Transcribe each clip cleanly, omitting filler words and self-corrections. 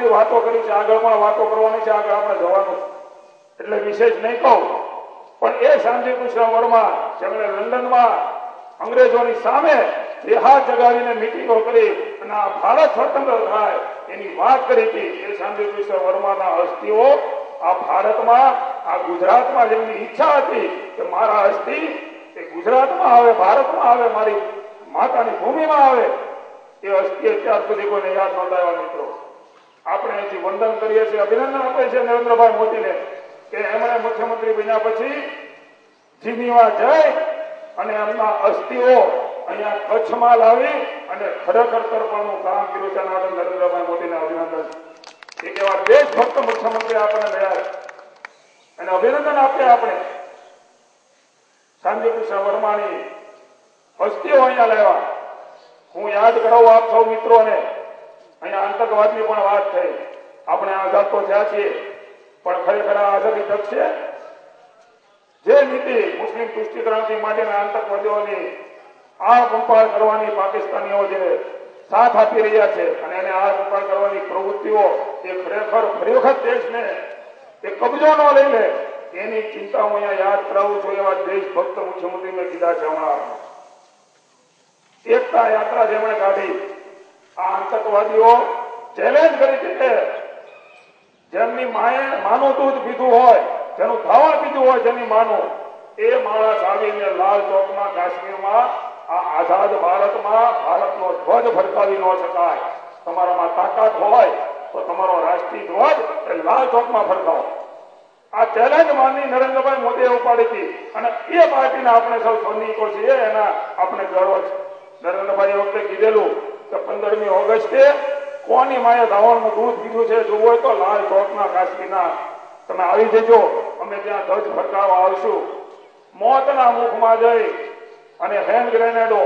બધી વાતો કરી છે, આગળ પણ વાતો કરવાની છે, આગળ આપણે જવાનું એટલે વિશેષ નહીં કહું, પણ એ શાંતિ કૃષ્ણ વર્મા જેમણે લંડનમાં અંગ્રેજોની સામે હાથ જગાવીને મિટિંગો કરી અને આ ભારત સ્વતંત્ર થાય એની વાત કરી હતી, એ શાંતિ કૃષ્ણ વર્માના અસ્થિઓ આ ભારતમાં, આ ગુજરાતમાં જેમની ઈચ્છા હતી કે મારા અસ્થિ એ ગુજરાતમાં આવે, ભારતમાં આવે, મારી માતાની ભૂમિમાં આવે, એ અસ્થિ અત્યાર સુધી કોઈને યાદ નોંધાવ્યા. મિત્રો, આપણે અહીંથી વંદન કરીએ છીએ, અભિનંદન આપે છે નરેન્દ્રભાઈ મોદીને કે એમણે મુખ્યમંત્રી બન્યા પછી જીનીવા જઈ અને એમના અસ્થિઓ અહીંયા કચ્છમાં લાવી અને ખરેખર તર્પણનું કામ કર્યું છે. નરેન્દ્રભાઈ મોદીને અભિનંદન. એક એવા દેશભક્ત મુખ્યમંત્રી આપણને મળ્યા અને અભિનંદન આપીએ આપણે. શાંતિ કૃષ્ણ વર્માની અસ્થિઓ અહીંયા લાવ્યા. હું યાદ કરાવું આપ સૌ મિત્રોને, અહીંયા આતંકવાદની પણ વાત થઈ. આપણે આઝાદ તો થયા છીએ, પણ ખરેખર આ આઝાદી તક છે. જે નીતિ મુસ્લિમ તુષ્ટિકરણથી માટેના આતંકવાદીઓની આ કંપાળ કરવાની પાકિસ્તાનીઓ જે સાથ આપી રહ્યા છે અને એને આ કંપાળ કરવાની પ્રવૃત્તિઓ એ ખરેખર ફરી વખત દેશને એ કબજો ન લઈ લે એની ચિંતા હું અહીંયા યાદ કરાવું છું. એવા દેશભક્ત મુખ્યમંત્રી મેં કીધા છે. હમણાં એકતા યાત્રા જેમણે કાઢી, આ આતંકવાદીઓ ચેલેન્જ કરી છે, જેમની માએ માનું દૂધ પીધું હોય, જેનું ધાવણ પીધું હોય, જેની માનું, એ માણસ આવીને લાલ ચોકમાં કાશ્મીરમાં આ આઝાદ ભારતમાં ભારતનો ધ્વજ ફરકાવી ન શકાય. તમારામાં તાકાત હોય તો તમારો રાષ્ટ્રીય ધ્વજ એ લાલ ચોકમાં ફરકાવો. આ ચેલેન્જ માની નરેન્દ્રભાઈ મોદીએ ઉપાડી હતી અને એ પાર્ટીના આપણે સૌ સૈનિકો છીએ, એના આપણે ગર્વ છે. નરેન્દ્રભાઈ એ વખતે કીધેલું કે 15મી ઓગસ્ટે કોની માએ ધાવણનું દૂધ પીધું છે જોવું હોય તો લાલ ચોકના કાશ્મીરના તમે આવી જજો, અમે ત્યાં ધ્વજ ફરકાવવા આવશું. મોતના મુખમાં જઈ અને હેન્ડ ગ્રેનેડો,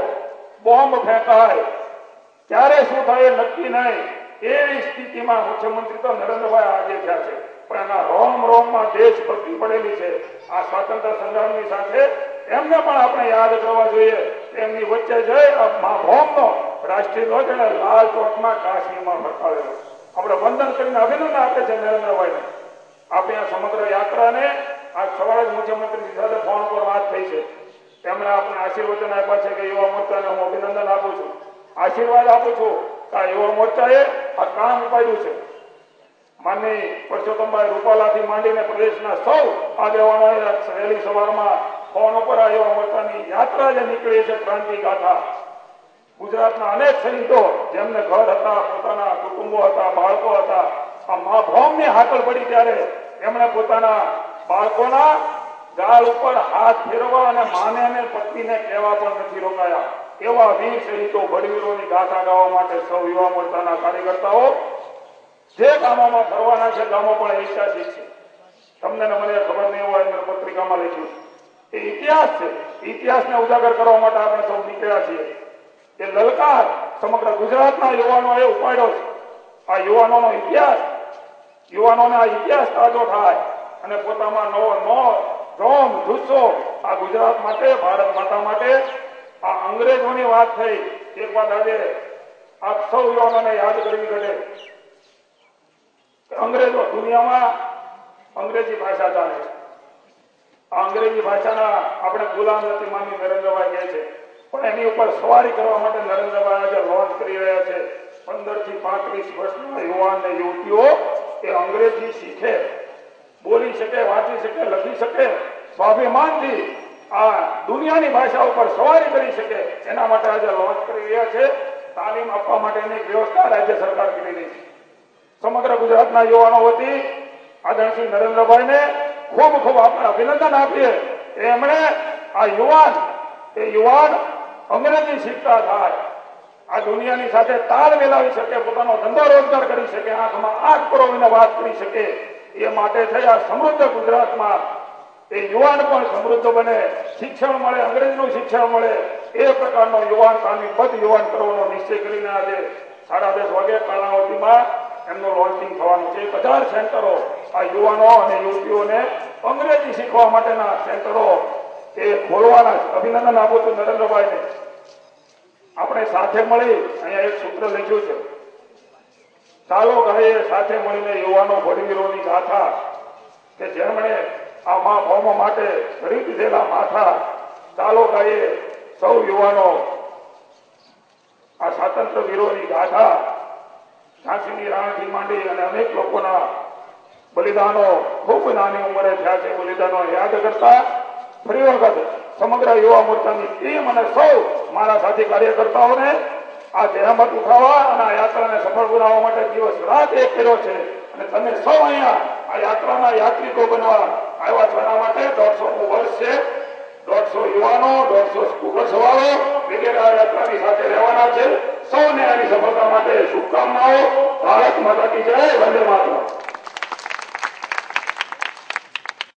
બોમ્બ ફેંકાય, ક્યારે શું થાય નક્કી નહીં, એવી સ્થિતિમાં મુખ્યમંત્રી તો નરેન્દ્રભાઈ આજે થયા છે. પણ એના રોમ રોમમાં દેશભક્તિ પડેલી છે. આ સ્વાતંત્ર્ય સંગ્રામની સાથે એમને પણ આપણે યાદ કરવા જોઈએ. એમની વચ્ચે જઈ ભોમનો રાષ્ટ્રીય ધ્વજ અને લાલ ચોકમાં કાશ્મીરમાં ફરકાવેલો. આપણે વંદન કરીને અભિનંદન આપે છે નરેન્દ્રભાઈને. આપણે આ સમગ્ર યાત્રાને આ સવારે જ મુખ્યમંત્રી સાથે ફોન પર વાત થઈ છે. તેમણે આપણે આશીર્વચન આપ્યા છે કે યુવા મોરચાને હું અભિનંદન આપું છું, આશીર્વાદ આપું છું કે આ યુવા મોરચાએ આ કામ ઉપાડ્યું છે. માનની પરસોત્તમભાઈ રૂપાલાથી માંડીને પ્રદેશના સૌ આગેવાનોએ વહેલી સવારમાં ફોન ઉપર આ યુવા મોરચાની યાત્રા જે નીકળી છે, ક્રાંતિ ગાથા, ગુજરાતના અનેક શહીદો જેમને ઘર હતા, પોતાના કુટુંબો હતા, બાળકો હતા, આ મા ભૌમની હાકલ પડી ત્યારે એમણે પોતાના બાળકોના ગાળ ઉપર હાથ ફેરવા અને માને અને પત્નીને કહેવા પણ નથી રોકાયા. એવા વીર શહીદો બળવીરોની ગાથા ગાવા માટે સૌ યુવા મોરચાના કાર્યકર્તાઓ જે ગામોમાં ફરવાના છે, ગામો પણ ઐતિહાસિક છે. તમને મને ખબર નહીં હોય, મેં પત્રિકામાં લખ્યું છે. એ ઇતિહાસ છે. ઇતિહાસને ઉજાગર કરવા માટે આપણે સૌ નીકળ્યા છીએ. એ લલકાર સમગ્ર ગુજરાતના યુવાનોએ ઉપાડ્યો છે. આ યુવાનોનો ઇતિહાસ, યુવાનોને આ ઇતિહાસ તાજો થાય અને પોતામાં નવો જોમ જુસ્સો આ ગુજરાત માટે, ભારત માતા માટે. આ અંગ્રેજોની વાત થઈ, એક વાત આજે આપ સૌ યુવાનોને યાદ કરવી ઘટે. અંગ્રેજો દુનિયામાં અંગ્રેજી ભાષા ચાલે છે. આ અંગ્રેજી ભાષાના આપણે ગુલામ નથી માની નરેન્દ્રભાઈ કહે છે, પણ એની ઉપર સવારી કરવા માટે નરેન્દ્રભાઈ આજે લોન્ચ કરી રહ્યા છે. 15 થી 35 વર્ષના યુવાન ને યુવતીઓ એ અંગ્રેજી શીખે, બોલી શકે, વાંચી શકે, લખી શકે, સ્વાભિમાનથી આ દુનિયાની ભાષા ઉપર સવારી કરી શકે, એના માટે આજે લોન્ચ કરી રહ્યા છે. તાલીમ આપવા માટેની વ્યવસ્થા રાજ્ય સરકાર કરી રહી છે. સમગ્ર ગુજરાતના યુવાનો વતી આદરણીય શ્રી નરેન્દ્રભાઈને ખૂબ ખૂબ આપણે અભિનંદન આપીએ. એમણે આ યુવાન અંગ્રેજી શીખતા થાય, આ દુનિયાની સાથે તાલ મિલાવી શકે, પોતાનો ધંધો રોજગાર કરી શકે, આંખમાં આંખ પરોવીને વાત કરી શકે, એ માટે થઈ આ સમૃદ્ધ ગુજરાતમાં એ યુવાન પણ સમૃદ્ધ બને, શિક્ષણ મળે, અંગ્રેજીનું શિક્ષણ મળે, એ પ્રકારનો યુવાન તાલીમબદ્ધ યુવાન કરવાનો નિશ્ચય કરીને આજે 10:30 વાગે કર્ણાવતીમાં એમનું લોન્ચિંગ થવાનું છે. 1000 સેન્ટરો આ યુવાનો અને યુવતીઓને અંગ્રેજી શીખવા માટેના સેન્ટરો એ ખોલવાના છે. અભિનંદન આપું છું ચાલો ગાઈએ સાથે મળીને યુવાનો ભડવીરોની ગાથા કે જેમણે આ મા ભૌમ માટે ઘડી દીધેલા માથા. ચાલો ગાઈએ સૌ યુવાનો આ સ્વાતંત્ર્ય વીરોની ગાથા. ઝાંસીની રાણીથી માંડી અને અનેક લોકોના બલિદાનો ખૂબ નાની ઉંમરે થયા છે. બલિદાનો યાદ કરતા ફરી વખત સમગ્ર યુવા મોરચાની ટીમ અને સૌ મારા સાથી કાર્યકર્તાઓને આ જહેમત ઉઠાવવા અને આ યાત્રાને સફળ બનાવવા માટે દિવસ રાત એક કર્યો છે. અને તમે સૌ અહીંયા આ યાત્રાના યાત્રિકો બનવા આવ્યા છો. એના માટે 150મું વર્ષ છે. 150 યુવાનો, 150 સ્કૂટર સવારો વગેરે આ યાત્રાની સાથે રહેવાના છે. સૌને આની સફળતા માટે શુભકામનાઓ. ભારત માતા કી જય. વંદે માતરમ.